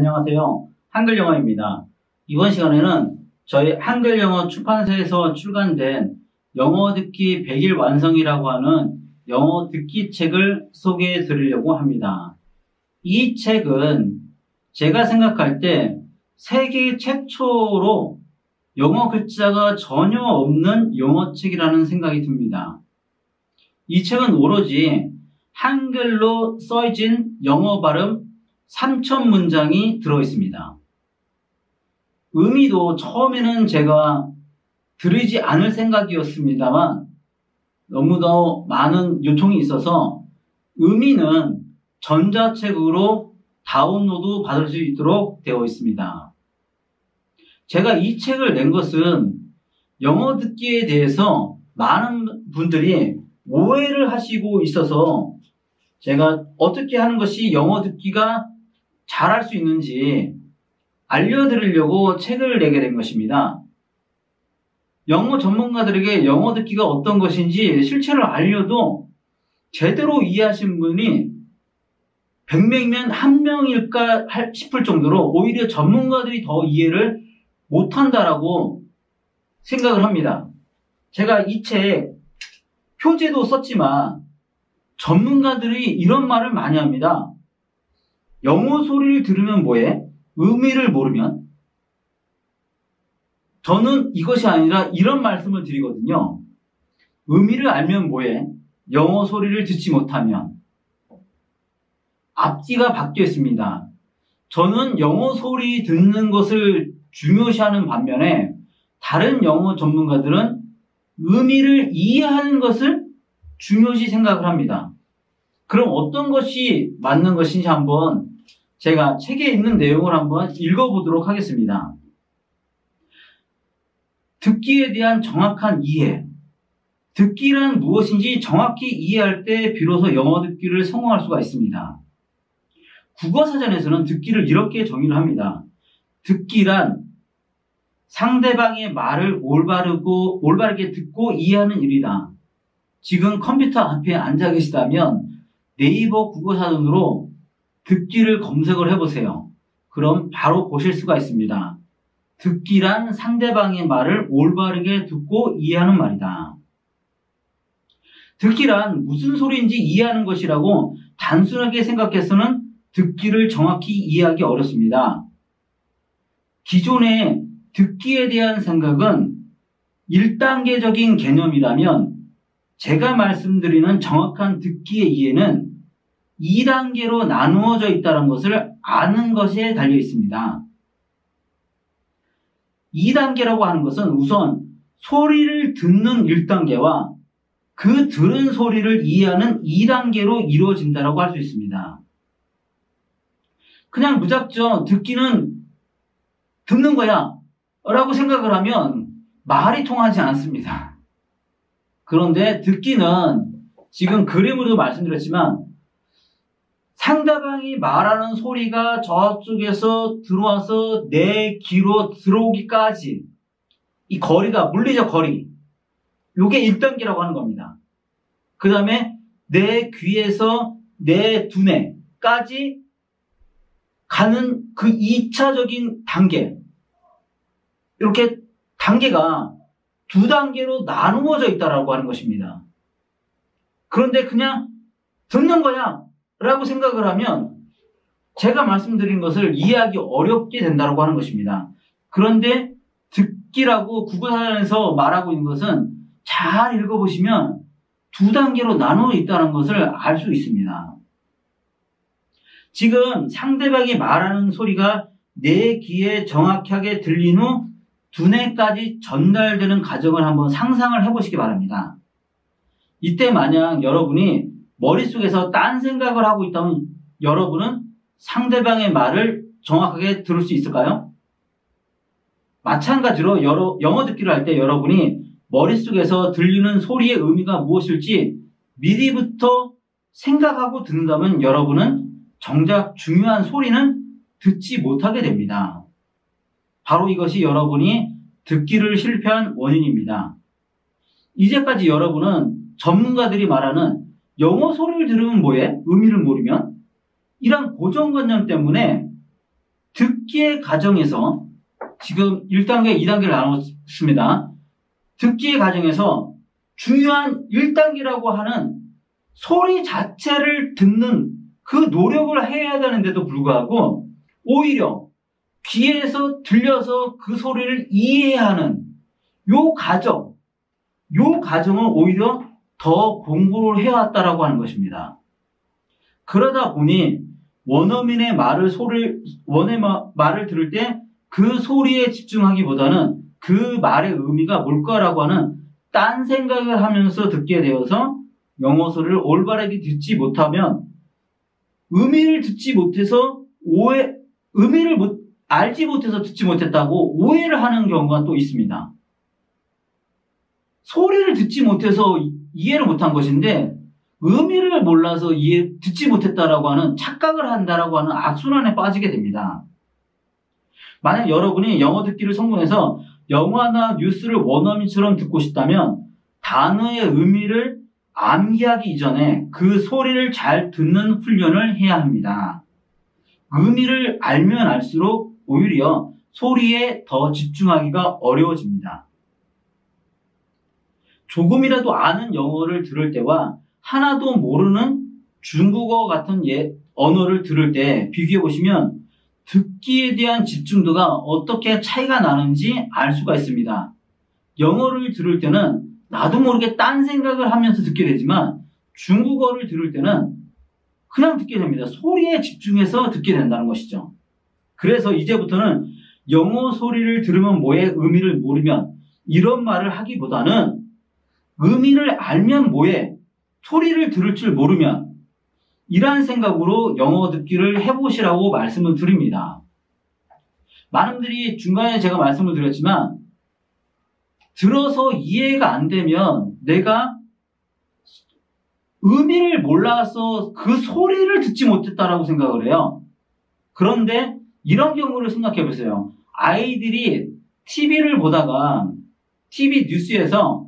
안녕하세요. 한글영어입니다. 이번 시간에는 저희 한글영어 출판사에서 출간된 영어 듣기 100일 완성이라고 하는 영어 듣기 책을 소개해 드리려고 합니다. 이 책은 제가 생각할 때 세계 최초로 영어 글자가 전혀 없는 영어책이라는 생각이 듭니다. 이 책은 오로지 한글로 써진 영어 발음 3,000문장이 들어있습니다. 의미도 처음에는 제가 들이지 않을 생각이었습니다만 너무도 많은 요청이 있어서 의미는 전자책으로 다운로드 받을 수 있도록 되어 있습니다. 제가 이 책을 낸 것은 영어 듣기에 대해서 많은 분들이 오해를 하시고 있어서 제가 어떻게 하는 것이 영어 듣기가 잘할 수 있는지 알려드리려고 책을 내게 된 것입니다. 영어 전문가들에게 영어 듣기가 어떤 것인지 실체를 알려도 제대로 이해하신 분이 100명이면 1명일까 싶을 정도로 오히려 전문가들이 더 이해를 못한다라고 생각을 합니다. 제가 이 책 표제도 썼지만 전문가들이 이런 말을 많이 합니다. 영어 소리를 들으면 뭐해? 의미를 모르면? 저는 이것이 아니라 이런 말씀을 드리거든요. 의미를 알면 뭐해? 영어 소리를 듣지 못하면. 앞뒤가 바뀌어 있습니다. 저는 영어 소리 듣는 것을 중요시하는 반면에 다른 영어 전문가들은 의미를 이해하는 것을 중요시 생각을 합니다. 그럼 어떤 것이 맞는 것인지 한번 제가 책에 있는 내용을 한번 읽어보도록 하겠습니다. 듣기에 대한 정확한 이해. 듣기란 무엇인지 정확히 이해할 때 비로소 영어 듣기를 성공할 수가 있습니다. 국어사전에서는 듣기를 이렇게 정의를 합니다. 듣기란 상대방의 말을 올바르게 듣고 이해하는 일이다. 지금 컴퓨터 앞에 앉아 계시다면 네이버 국어사전으로 듣기를 검색을 해보세요. 그럼 바로 보실 수가 있습니다. 듣기란 상대방의 말을 올바르게 듣고 이해하는 말이다. 듣기란 무슨 소리인지 이해하는 것이라고 단순하게 생각해서는 듣기를 정확히 이해하기 어렵습니다. 기존의 듣기에 대한 생각은 1단계적인 개념이라면 제가 말씀드리는 정확한 듣기의 이해는 2단계로 나누어져 있다는 것을 아는 것에 달려 있습니다. 2단계라고 하는 것은 우선 소리를 듣는 1단계와 그 들은 소리를 이해하는 2단계로 이루어진다고 할 수 있습니다. 그냥 무작정 듣기는 듣는 거야 라고 생각을 하면 말이 통하지 않습니다. 그런데 듣기는 지금 그림으로도 말씀드렸지만 상대방이 말하는 소리가 저쪽에서 들어와서 내 귀로 들어오기까지 이 거리가 물리적 거리 이게 1단계라고 하는 겁니다. 그 다음에 내 귀에서 내 두뇌까지 가는 그 2차적인 단계 이렇게 단계가 2단계로 나누어져 있다라고 하는 것입니다. 그런데 그냥 듣는 거야 라고 생각을 하면 제가 말씀드린 것을 이해하기 어렵게 된다고 하는 것입니다. 그런데 듣기라고 국어사전에서 말하고 있는 것은 잘 읽어보시면 2단계로 나누어 있다는 것을 알 수 있습니다. 지금 상대방이 말하는 소리가 내 귀에 정확하게 들린 후 두뇌까지 전달되는 과정을 한번 상상을 해보시기 바랍니다. 이때 만약 여러분이 머릿속에서 딴 생각을 하고 있다면 여러분은 상대방의 말을 정확하게 들을 수 있을까요? 마찬가지로 영어 듣기를 할 때 여러분이 머릿속에서 들리는 소리의 의미가 무엇일지 미리부터 생각하고 듣는다면 여러분은 정작 중요한 소리는 듣지 못하게 됩니다. 바로 이것이 여러분이 듣기를 실패한 원인입니다. 이제까지 여러분은 전문가들이 말하는 영어 소리를 들으면 뭐해? 의미를 모르면? 이런 고정관념 때문에 듣기의 과정에서 지금 1단계, 2단계를 나눴습니다. 듣기의 과정에서 중요한 1단계라고 하는 소리 자체를 듣는 그 노력을 해야 되는데도 불구하고 오히려 귀에서 들려서 그 소리를 이해하는 요 과정을 오히려 더 공부를 해왔다라고 하는 것입니다. 그러다 보니 원어민의 말을 들을 때 그 소리에 집중하기보다는 그 말의 의미가 뭘까라고 하는 딴 생각을 하면서 듣게 되어서 영어 소리를 올바르게 듣지 못하면 의미를 알지 못해서 듣지 못했다고 오해를 하는 경우가 또 있습니다. 소리를 듣지 못해서 이해를 못한 것인데 의미를 몰라서 듣지 못했다라고 하는 착각을 한다라고 하는 악순환에 빠지게 됩니다. 만약 여러분이 영어 듣기를 성공해서 영화나 뉴스를 원어민처럼 듣고 싶다면 단어의 의미를 암기하기 이전에 그 소리를 잘 듣는 훈련을 해야 합니다. 의미를 알면 알수록 오히려 소리에 더 집중하기가 어려워집니다. 조금이라도 아는 영어를 들을 때와 하나도 모르는 중국어 같은 언어를 들을 때 비교해 보시면 듣기에 대한 집중도가 어떻게 차이가 나는지 알 수가 있습니다. 영어를 들을 때는 나도 모르게 딴 생각을 하면서 듣게 되지만 중국어를 들을 때는 그냥 듣게 됩니다. 소리에 집중해서 듣게 된다는 것이죠. 그래서 이제부터는 영어 소리를 들으면 뭐에 의미를 모르면 이런 말을 하기보다는 의미를 알면 뭐에 소리를 들을 줄 모르면 이러한 생각으로 영어 듣기를 해보시라고 말씀을 드립니다. 많은 분들이 중간에 제가 말씀을 드렸지만 들어서 이해가 안 되면 내가 의미를 몰라서 그 소리를 듣지 못했다라고 생각을 해요. 그런데 이런 경우를 생각해 보세요. 아이들이 TV를 보다가 TV 뉴스에서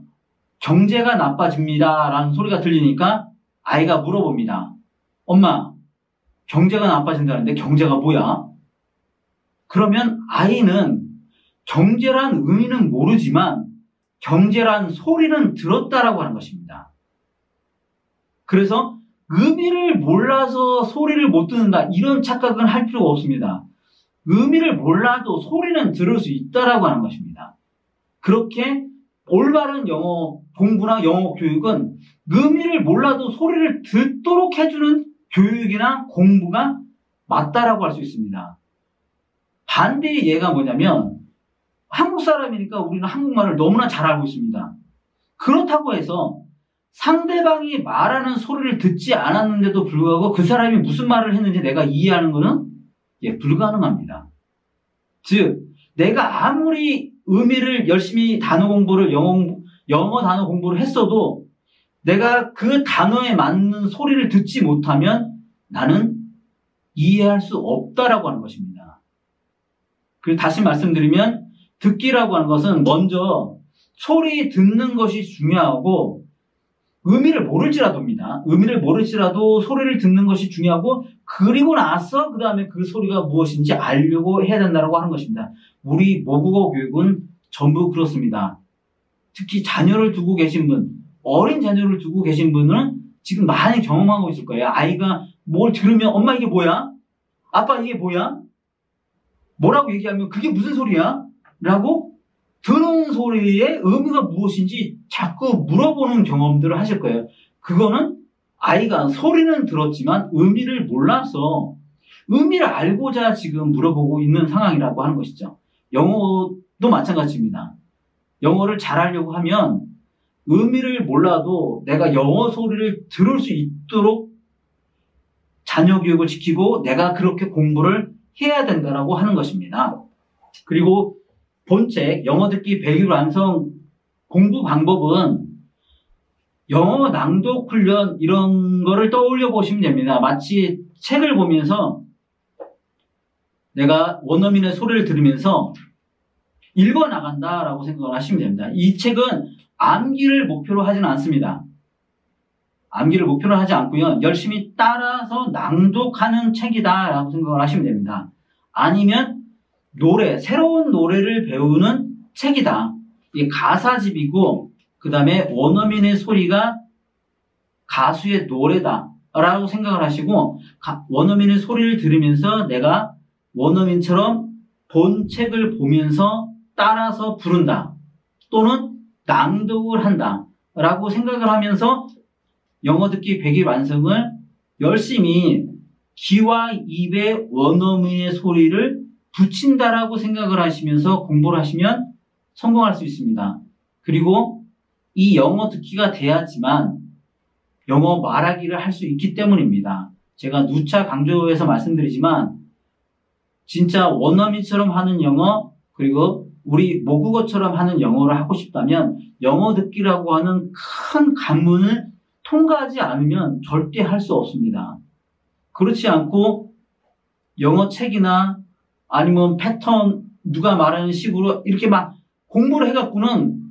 경제가 나빠집니다 라는 소리가 들리니까 아이가 물어봅니다. 엄마, 경제가 나빠진다는데 경제가 뭐야? 그러면 아이는 경제란 의미는 모르지만 경제란 소리는 들었다라고 하는 것입니다. 그래서 의미를 몰라서 소리를 못 듣는다 이런 착각은 할 필요가 없습니다. 의미를 몰라도 소리는 들을 수 있다라고 하는 것입니다. 그렇게 올바른 영어 공부나 영어 교육은 의미를 몰라도 소리를 듣도록 해주는 교육이나 공부가 맞다라고 할 수 있습니다. 반대의 예가 뭐냐면 한국 사람이니까 우리는 한국말을 너무나 잘 알고 있습니다. 그렇다고 해서 상대방이 말하는 소리를 듣지 않았는데도 불구하고 그 사람이 무슨 말을 했는지 내가 이해하는 것은 불가능합니다. 즉 내가 아무리 의미를 열심히 영어 단어 공부를 했어도 내가 그 단어에 맞는 소리를 듣지 못하면 나는 이해할 수 없다라고 하는 것입니다. 그리고 다시 말씀드리면 듣기라고 하는 것은 먼저 소리 듣는 것이 중요하고 의미를 모를지라도입니다. 의미를 모를지라도 소리를 듣는 것이 중요하고 그리고 나서 그 다음에 그 소리가 무엇인지 알려고 해야 된다고 하는 것입니다. 우리 모국어 교육은 전부 그렇습니다. 특히 자녀를 두고 계신 분, 어린 자녀를 두고 계신 분은 지금 많이 경험하고 있을 거예요. 아이가 뭘 들으면 엄마 이게 뭐야? 아빠 이게 뭐야? 뭐라고 얘기하면 그게 무슨 소리야? 라고 듣는 소리의 의미가 무엇인지 자꾸 물어보는 경험들을 하실 거예요. 그거는 아이가 소리는 들었지만 의미를 몰라서 의미를 알고자 지금 물어보고 있는 상황이라고 하는 것이죠. 영어도 마찬가지입니다. 영어를 잘하려고 하면 의미를 몰라도 내가 영어 소리를 들을 수 있도록 자녀 교육을 지키고 내가 그렇게 공부를 해야 된다라고 하는 것입니다. 그리고 본책 영어 듣기 100일 완성 공부 방법은 영어 낭독 훈련 이런 거를 떠올려 보시면 됩니다. 마치 책을 보면서 내가 원어민의 소리를 들으면서 읽어 나간다라고 생각을 하시면 됩니다. 이 책은 암기를 목표로 하지는 않습니다. 암기를 목표로 하지 않고요. 열심히 따라서 낭독하는 책이다라고 생각을 하시면 됩니다. 아니면 새로운 노래를 배우는 책이다. 이게 가사집이고, 그 다음에 원어민의 소리가 가수의 노래다 라고 생각을 하시고, 원어민의 소리를 들으면서 내가 원어민처럼 본 책을 보면서 따라서 부른다 또는 낭독을 한다 라고 생각을 하면서 영어 듣기 100일 완성을 열심히 귀와 입에 원어민의 소리를 붙인다라고 생각을 하시면서 공부를 하시면 성공할 수 있습니다. 그리고 이 영어 듣기가 돼야지만 영어 말하기를 할 수 있기 때문입니다. 제가 누차 강조해서 말씀드리지만 진짜 원어민처럼 하는 영어, 그리고 우리 모국어처럼 하는 영어를 하고 싶다면 영어 듣기라고 하는 큰 관문을 통과하지 않으면 절대 할 수 없습니다. 그렇지 않고 영어 책이나 아니면 패턴, 누가 말하는 식으로 이렇게 막 공부를 해갖고는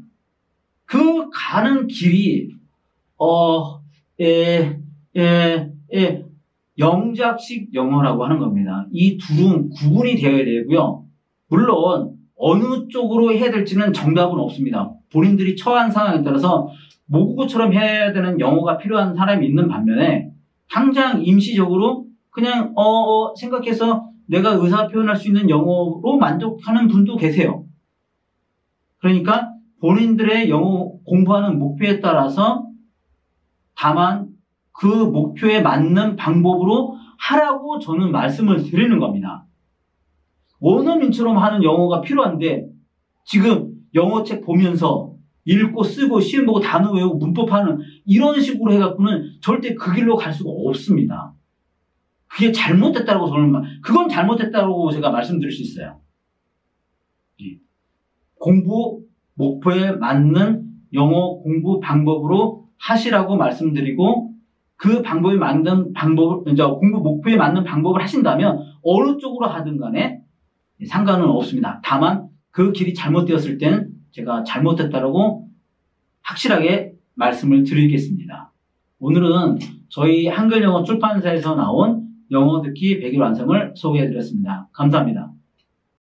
그 가는 길이 영작식 영어라고 하는 겁니다. 이 둘은 구분이 되어야 되고요. 물론 어느 쪽으로 해야 될지는 정답은 없습니다. 본인들이 처한 상황에 따라서 모국어처럼 해야 되는 영어가 필요한 사람이 있는 반면에 당장 임시적으로 그냥 생각해서 내가 의사 표현할 수 있는 영어로 만족하는 분도 계세요. 그러니까 본인들의 영어 공부하는 목표에 따라서 다만 그 목표에 맞는 방법으로 하라고 저는 말씀을 드리는 겁니다. 원어민처럼 하는 영어가 필요한데 지금 영어책 보면서 읽고 쓰고 시험 보고 단어 외우고 문법하는 이런 식으로 해갖고는 절대 그 길로 갈 수가 없습니다. 그게 잘못됐다고 그건 잘못됐다고 제가 말씀드릴 수 있어요. 공부 목표에 맞는 영어 공부 방법으로 하시라고 말씀드리고 그 방법에 맞는 공부 목표에 맞는 방법을 하신다면 어느 쪽으로 하든 간에 상관은 없습니다. 다만 그 길이 잘못되었을 때는 제가 잘못됐다라고 확실하게 말씀을 드리겠습니다. 오늘은 저희 한글영어 출판사에서 나온 영어 듣기 100일 완성을 소개해드렸습니다. 감사합니다.